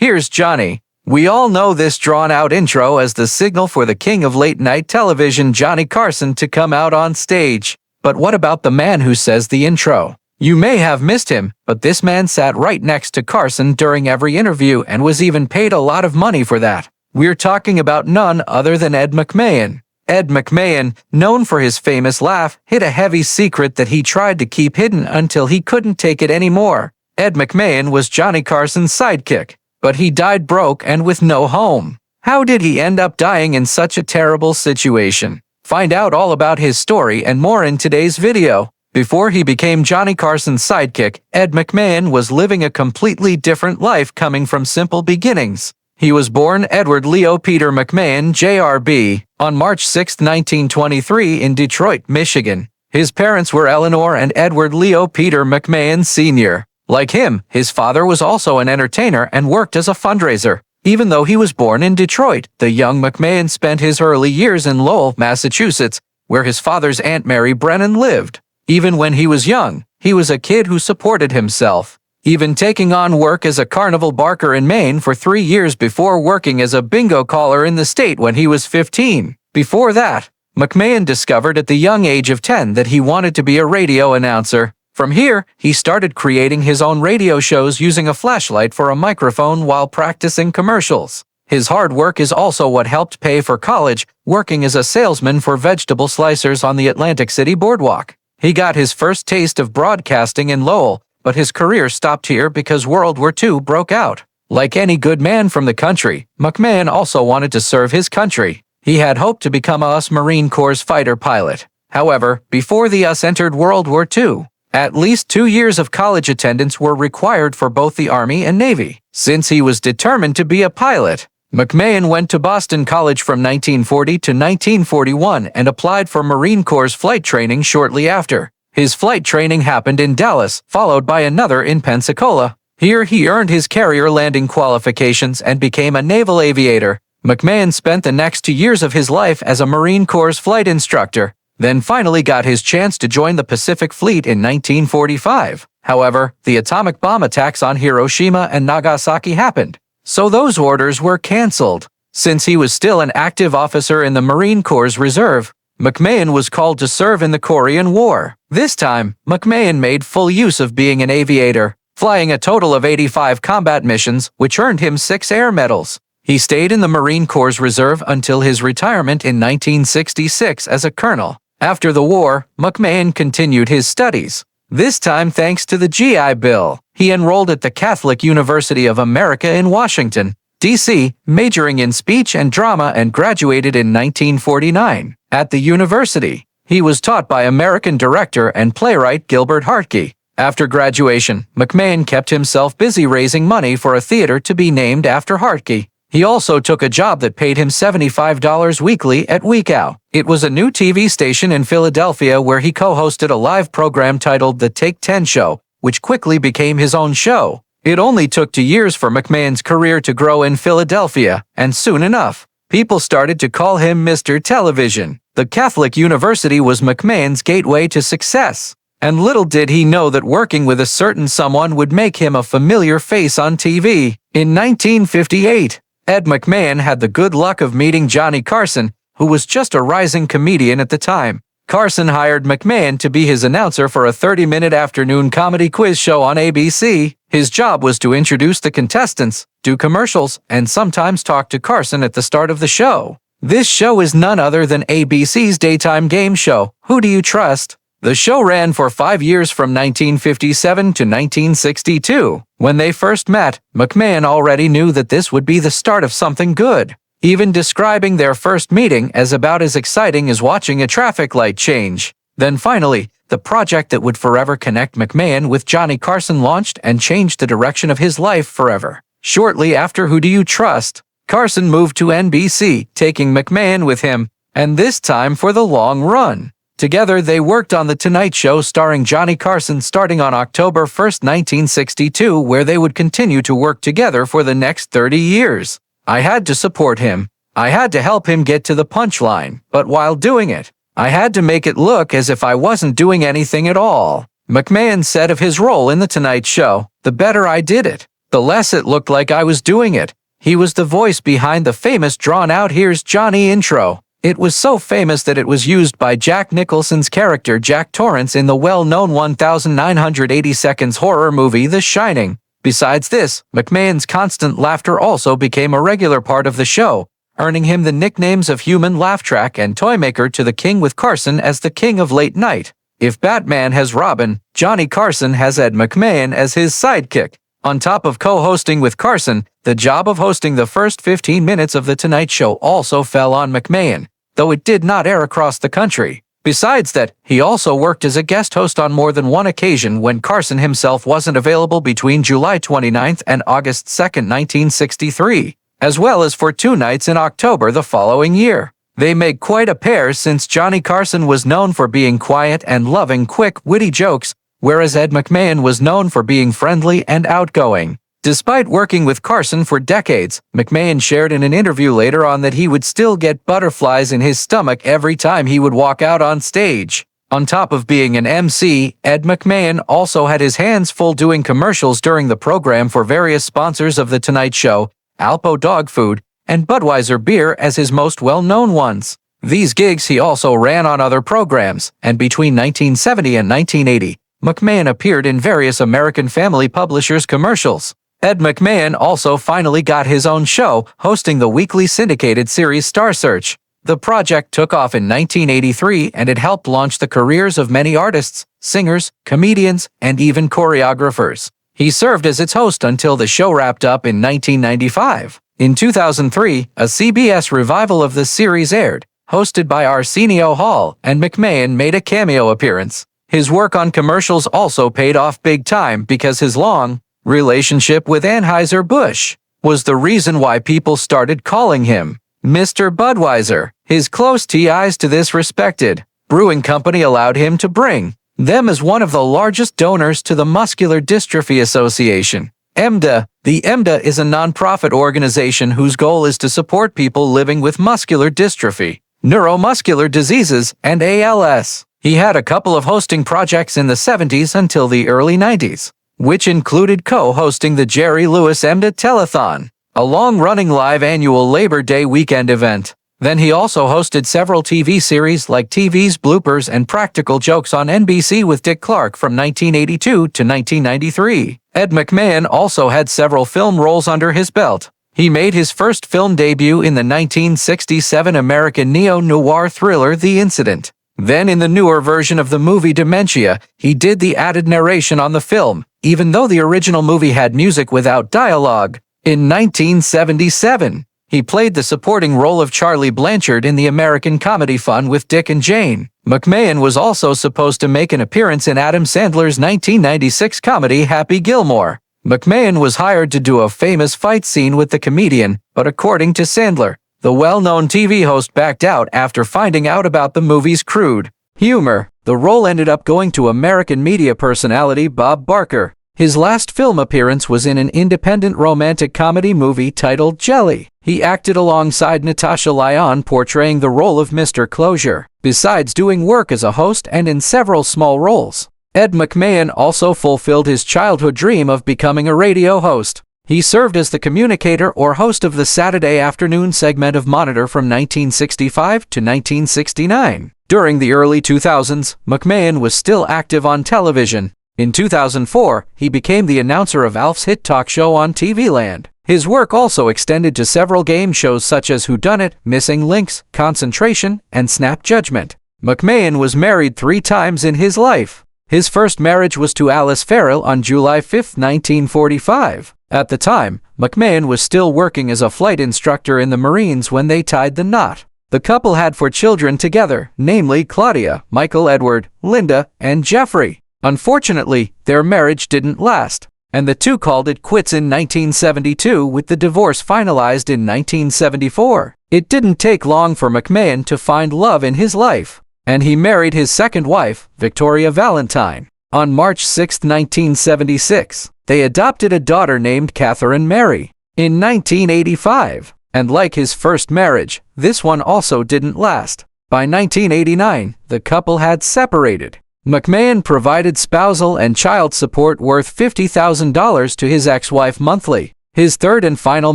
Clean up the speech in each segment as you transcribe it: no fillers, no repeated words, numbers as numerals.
Here's Johnny. We all know this drawn-out intro as the signal for the king of late-night television, Johnny Carson, to come out on stage. But what about the man who says the intro? You may have missed him, but this man sat right next to Carson during every interview and was even paid a lot of money for that. We're talking about none other than Ed McMahon. Ed McMahon, known for his famous laugh, hid a heavy secret that he tried to keep hidden until he couldn't take it anymore. Ed McMahon was Johnny Carson's sidekick, but he died broke and with no home. How did he end up dying in such a terrible situation? Find out all about his story and more in today's video. Before he became Johnny Carson's sidekick, Ed McMahon was living a completely different life coming from simple beginnings. He was born Edward Leo Peter McMahon, JRB, on March 6, 1923 in Detroit, Michigan. His parents were Eleanor and Edward Leo Peter McMahon Sr. Like him, his father was also an entertainer and worked as a fundraiser. Even though he was born in Detroit, the young McMahon spent his early years in Lowell, Massachusetts, where his father's Aunt Mary Brennan lived. Even when he was young, he was a kid who supported himself, even taking on work as a carnival barker in Maine for 3 years before working as a bingo caller in the state when he was 15. Before that, McMahon discovered at the young age of 10 that he wanted to be a radio announcer. From here, he started creating his own radio shows using a flashlight for a microphone while practicing commercials. His hard work is also what helped pay for college, working as a salesman for vegetable slicers on the Atlantic City boardwalk. He got his first taste of broadcasting in Lowell, but his career stopped here because World War II broke out. Like any good man from the country, McMahon also wanted to serve his country. He had hoped to become a US Marine Corps fighter pilot. However, before the US entered World War II, at least 2 years of college attendance were required for both the Army and Navy. Since he was determined to be a pilot, McMahon went to Boston College from 1940 to 1941 and applied for Marine Corps flight training shortly after. His flight training happened in Dallas, followed by another in Pensacola. Here he earned his carrier landing qualifications and became a naval aviator. McMahon spent the next 2 years of his life as a Marine Corps flight instructor, then finally got his chance to join the Pacific Fleet in 1945. However, the atomic bomb attacks on Hiroshima and Nagasaki happened, so those orders were canceled. Since he was still an active officer in the Marine Corps Reserve, McMahon was called to serve in the Korean War. This time, McMahon made full use of being an aviator, flying a total of 85 combat missions, which earned him 6 air medals. He stayed in the Marine Corps Reserve until his retirement in 1966 as a colonel. After the war, McMahon continued his studies. This time thanks to the GI Bill. He enrolled at the Catholic University of America in Washington, D.C., majoring in speech and drama and graduated in 1949. At the university, he was taught by American director and playwright Gilbert Hartke. After graduation, McMahon kept himself busy raising money for a theater to be named after Hartke. He also took a job that paid him $75 weekly at Weekow. It was a new TV station in Philadelphia where he co-hosted a live program titled The Take 10 Show, which quickly became his own show. It only took 2 years for McMahon's career to grow in Philadelphia, and soon enough, people started to call him Mr. Television. The Catholic University was McMahon's gateway to success, and little did he know that working with a certain someone would make him a familiar face on TV. In 1958, Ed McMahon had the good luck of meeting Johnny Carson, who was just a rising comedian at the time. Carson hired McMahon to be his announcer for a 30-minute afternoon comedy quiz show on ABC. His job was to introduce the contestants, do commercials, and sometimes talk to Carson at the start of the show. This show is none other than ABC's daytime game show, Who Do You Trust? The show ran for 5 years from 1957 to 1962. When they first met, McMahon already knew that this would be the start of something good, even describing their first meeting as about as exciting as watching a traffic light change. Then finally, the project that would forever connect McMahon with Johnny Carson launched and changed the direction of his life forever. Shortly after Who Do You Trust?, Carson moved to NBC, taking McMahon with him, and this time for the long run. Together, they worked on The Tonight Show starring Johnny Carson starting on October 1, 1962, where they would continue to work together for the next 30 years. I had to support him. I had to help him get to the punchline, but while doing it, I had to make it look as if I wasn't doing anything at all. McMahon said of his role in The Tonight Show, "The better I did it, the less it looked like I was doing it. He was the voice behind the famous drawn-out "Here's Johnny" intro. It was so famous that it was used by Jack Nicholson's character Jack Torrance in the well-known 1980 seconds horror movie The Shining. Besides this, McMahon's constant laughter also became a regular part of the show, earning him the nicknames of Human Laugh Track and Toymaker to the King, with Carson as the King of Late Night. If Batman has Robin, Johnny Carson has Ed McMahon as his sidekick. On top of co-hosting with Carson, the job of hosting the first 15 minutes of The Tonight Show also fell on McMahon, though it did not air across the country. Besides that, he also worked as a guest host on more than one occasion when Carson himself wasn't available between July 29 and August 2, 1963, as well as for 2 nights in October the following year. They make quite a pair, since Johnny Carson was known for being quiet and loving quick, witty jokes, whereas Ed McMahon was known for being friendly and outgoing. Despite working with Carson for decades, McMahon shared in an interview later on that he would still get butterflies in his stomach every time he would walk out on stage. On top of being an MC, Ed McMahon also had his hands full doing commercials during the program for various sponsors of The Tonight Show, Alpo Dog Food, and Budweiser Beer as his most well-known ones. These gigs he also ran on other programs, and between 1970 and 1980, McMahon appeared in various American Family Publishers commercials. Ed McMahon also finally got his own show, hosting the weekly syndicated series Star Search. The project took off in 1983, and it helped launch the careers of many artists, singers, comedians, and even choreographers. He served as its host until the show wrapped up in 1995. In 2003, a CBS revival of the series aired, hosted by Arsenio Hall, and McMahon made a cameo appearance. His work on commercials also paid off big time, because his long relationship with Anheuser-Busch was the reason why people started calling him Mr. Budweiser. His close ties to this respected brewing company allowed him to bring them as one of the largest donors to the Muscular Dystrophy Association, EMDA. The EMDA is a non-profit organization whose goal is to support people living with muscular dystrophy, neuromuscular diseases, and ALS. He had a couple of hosting projects in the 70s until the early 90s, which included co-hosting the Jerry Lewis EMDA Telethon, a long-running live annual Labor Day weekend event. Then he also hosted several TV series like TV's Bloopers and Practical Jokes on NBC with Dick Clark from 1982 to 1993. Ed McMahon also had several film roles under his belt. He made his first film debut in the 1967 American neo-noir thriller The Incident. Then in the newer version of the movie Dementia, he did the added narration on the film, even though the original movie had music without dialogue. In 1977, he played the supporting role of Charlie Blanchard in the American comedy Fun with Dick and Jane. McMahon was also supposed to make an appearance in Adam Sandler's 1996 comedy Happy Gilmore. McMahon was hired to do a famous fight scene with the comedian, but according to Sandler, the well-known TV host backed out after finding out about the movie's crude humor. The role ended up going to American media personality Bob Barker. His last film appearance was in an independent romantic comedy movie titled Jelly. He acted alongside Natasha Lyonne, portraying the role of Mr. Closure, besides doing work as a host and in several small roles. Ed McMahon also fulfilled his childhood dream of becoming a radio host. He served as the communicator or host of the Saturday afternoon segment of Monitor from 1965 to 1969. During the early 2000s, McMahon was still active on television. In 2004, he became the announcer of Alf's hit talk show on TV Land. His work also extended to several game shows such as Whodunit, Missing Links, Concentration, and Snap Judgment. McMahon was married 3 times in his life. His first marriage was to Alice Farrell on July 5, 1945. At the time, McMahon was still working as a flight instructor in the Marines when they tied the knot. The couple had 4 children together, namely Claudia, Michael Edward, Linda, and Jeffrey. Unfortunately, their marriage didn't last, and the two called it quits in 1972, with the divorce finalized in 1974. It didn't take long for McMahon to find love in his life, and he married his second wife, Victoria Valentine. On March 6, 1976, they adopted a daughter named Catherine Mary. In 1985, and like his first marriage, this one also didn't last. By 1989, the couple had separated. McMahon provided spousal and child support worth $50,000 to his ex-wife monthly. His third and final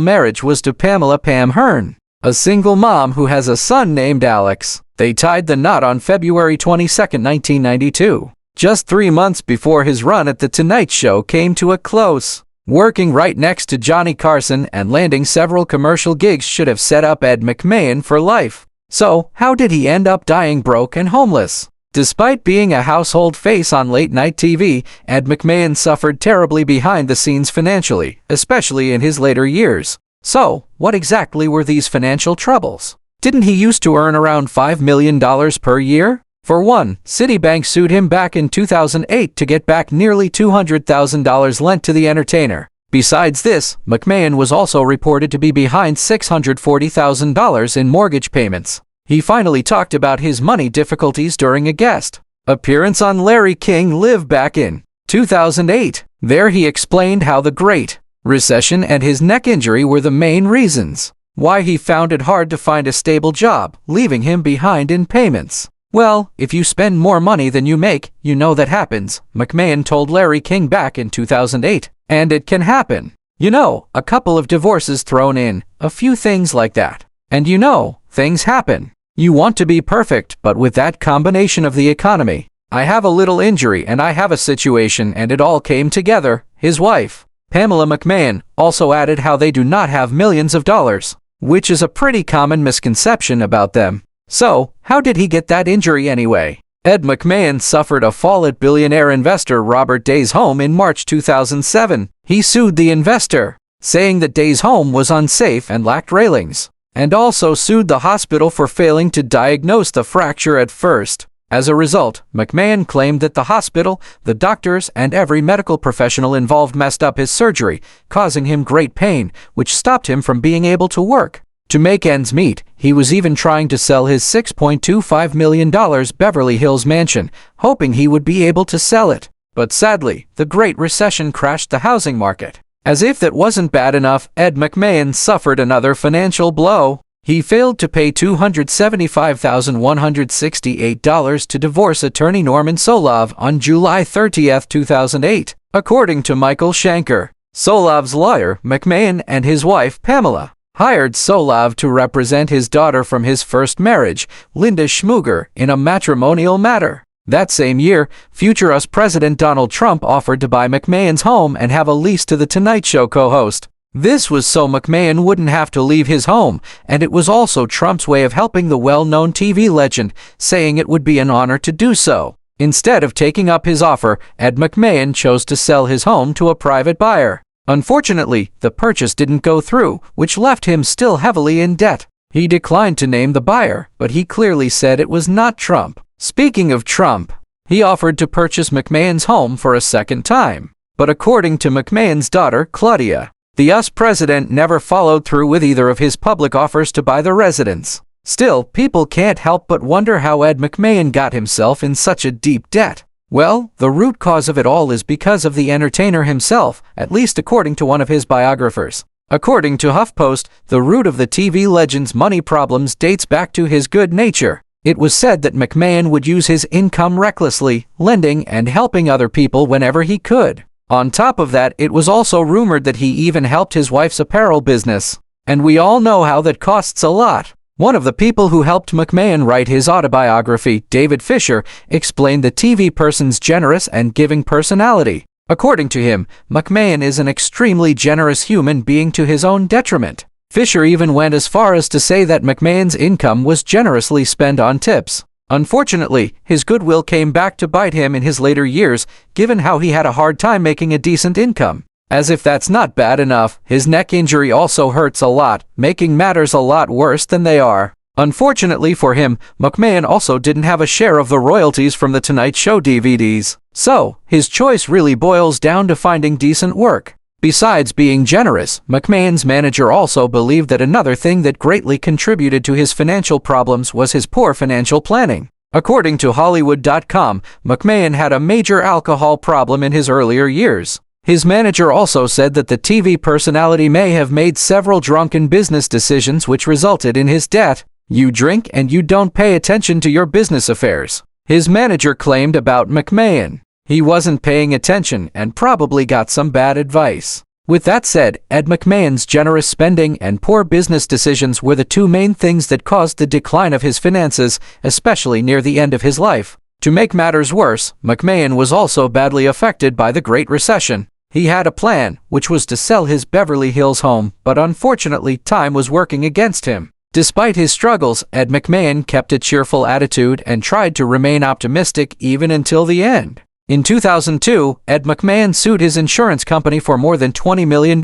marriage was to Pamela "Pam" Hearn, a single mom who has a son named Alex. They tied the knot on February 22, 1992, just 3 months before his run at The Tonight Show came to a close. Working right next to Johnny Carson and landing several commercial gigs should have set up Ed McMahon for life. So, how did he end up dying broke and homeless? Despite being a household face on late-night TV, Ed McMahon suffered terribly behind the scenes financially, especially in his later years. So, what exactly were these financial troubles? Didn't he used to earn around $5 million per year? For one, Citibank sued him back in 2008 to get back nearly $200,000 lent to the entertainer. Besides this, McMahon was also reported to be behind $640,000 in mortgage payments. He finally talked about his money difficulties during a guest appearance on Larry King Live back in 2008. There he explained how the Great Recession and his neck injury were the main reasons why he found it hard to find a stable job, leaving him behind in payments. Well, if you spend more money than you make, you know that happens, McMahon told Larry King back in 2008. And it can happen. You know, a couple of divorces thrown in, a few things like that. And you know, things happen. You want to be perfect, but with that combination of the economy, I have a little injury and I have a situation and it all came together. His wife, Pamela McMahon, also added how they do not have millions of dollars, which is a pretty common misconception about them. So, how did he get that injury anyway? Ed McMahon suffered a fall at billionaire investor Robert Day's home in March 2007. He sued the investor, saying that Day's home was unsafe and lacked railings, and also sued the hospital for failing to diagnose the fracture at first. As a result, McMahon claimed that the hospital, the doctors, and every medical professional involved messed up his surgery, causing him great pain, which stopped him from being able to work. To make ends meet, he was even trying to sell his $6.25 million Beverly Hills mansion, hoping he would be able to sell it. But sadly, the Great Recession crashed the housing market. As if that wasn't bad enough, Ed McMahon suffered another financial blow. He failed to pay $275,168 to divorce attorney Norman Solov on July 30, 2008, according to Michael Shanker. Solov's lawyer, McMahon, and his wife, Pamela, hired Solov to represent his daughter from his first marriage, Linda Schmuger, in a matrimonial matter. That same year, future US President Donald Trump offered to buy McMahon's home and have a lease to The Tonight Show co-host. This was so McMahon wouldn't have to leave his home, and it was also Trump's way of helping the well-known TV legend, saying it would be an honor to do so. Instead of taking up his offer, Ed McMahon chose to sell his home to a private buyer. Unfortunately, the purchase didn't go through, which left him still heavily in debt. He declined to name the buyer, but he clearly said it was not Trump. Speaking of Trump, he offered to purchase McMahon's home for a second time. But according to McMahon's daughter, Claudia, the US president never followed through with either of his public offers to buy the residence. Still, people can't help but wonder how Ed McMahon got himself in such a deep debt. Well, the root cause of it all is because of the entertainer himself, at least according to one of his biographers. According to HuffPost, the root of the TV legend's money problems dates back to his good nature. It was said that McMahon would use his income recklessly, lending and helping other people whenever he could. On top of that, it was also rumored that he even helped his wife's apparel business. And we all know how that costs a lot. One of the people who helped McMahon write his autobiography, David Fisher, explained the TV person's generous and giving personality. According to him, McMahon is an extremely generous human being to his own detriment. Fisher even went as far as to say that McMahon's income was generously spent on tips. Unfortunately, his goodwill came back to bite him in his later years, given how he had a hard time making a decent income. As if that's not bad enough, his neck injury also hurts a lot, making matters a lot worse than they are. Unfortunately for him, McMahon also didn't have a share of the royalties from The Tonight Show DVDs. So, his choice really boils down to finding decent work. Besides being generous, McMahon's manager also believed that another thing that greatly contributed to his financial problems was his poor financial planning. According to Hollywood.com, McMahon had a major alcohol problem in his earlier years. His manager also said that the TV personality may have made several drunken business decisions which resulted in his debt. You drink and you don't pay attention to your business affairs. His manager claimed about McMahon. He wasn't paying attention and probably got some bad advice. With that said, Ed McMahon's generous spending and poor business decisions were the two main things that caused the decline of his finances, especially near the end of his life. To make matters worse, McMahon was also badly affected by the Great Recession. He had a plan, which was to sell his Beverly Hills home, but unfortunately time was working against him. Despite his struggles, Ed McMahon kept a cheerful attitude and tried to remain optimistic even until the end. In 2002, Ed McMahon sued his insurance company for more than $20 million,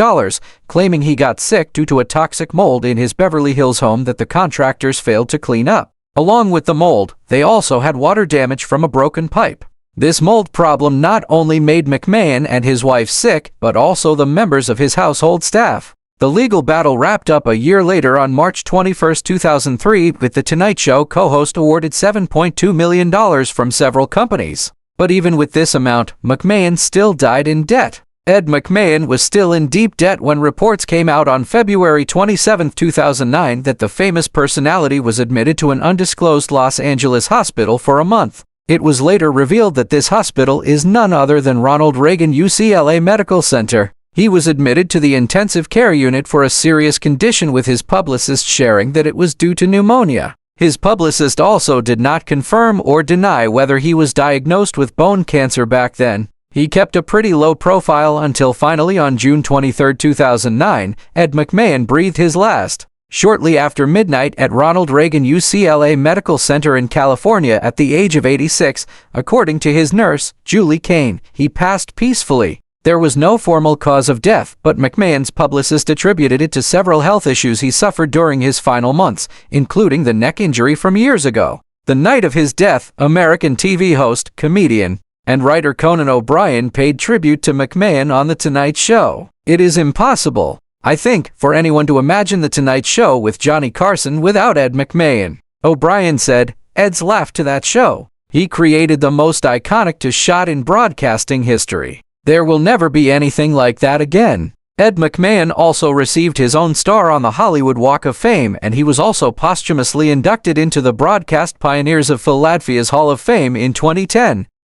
claiming he got sick due to a toxic mold in his Beverly Hills home that the contractors failed to clean up. Along with the mold, they also had water damage from a broken pipe. This mold problem not only made McMahon and his wife sick, but also the members of his household staff. The legal battle wrapped up a year later on March 21, 2003, with The Tonight Show co-host awarded $7.2 million from several companies. But even with this amount, McMahon still died in debt. Ed McMahon was still in deep debt when reports came out on February 27, 2009 that the famous personality was admitted to an undisclosed Los Angeles hospital for a month. It was later revealed that this hospital is none other than Ronald Reagan UCLA Medical Center. He was admitted to the intensive care unit for a serious condition, with his publicist sharing that it was due to pneumonia. His publicist also did not confirm or deny whether he was diagnosed with bone cancer back then. He kept a pretty low profile until finally on June 23, 2009, Ed McMahon breathed his last. Shortly after midnight at Ronald Reagan UCLA Medical Center in California at the age of 86, according to his nurse, Julie Kane, he passed peacefully. There was no formal cause of death, but McMahon's publicist attributed it to several health issues he suffered during his final months, including the neck injury from years ago. The night of his death, American TV host, comedian, and writer Conan O'Brien paid tribute to McMahon on The Tonight Show. It is impossible, I think, for anyone to imagine The Tonight Show with Johnny Carson without Ed McMahon. O'Brien said, "Ed's laughed to that show. He created the most iconic shot in broadcasting history. There will never be anything like that again." Ed McMahon also received his own star on the Hollywood Walk of Fame, and he was also posthumously inducted into the Broadcast Pioneers of Philadelphia's Hall of Fame in 2010.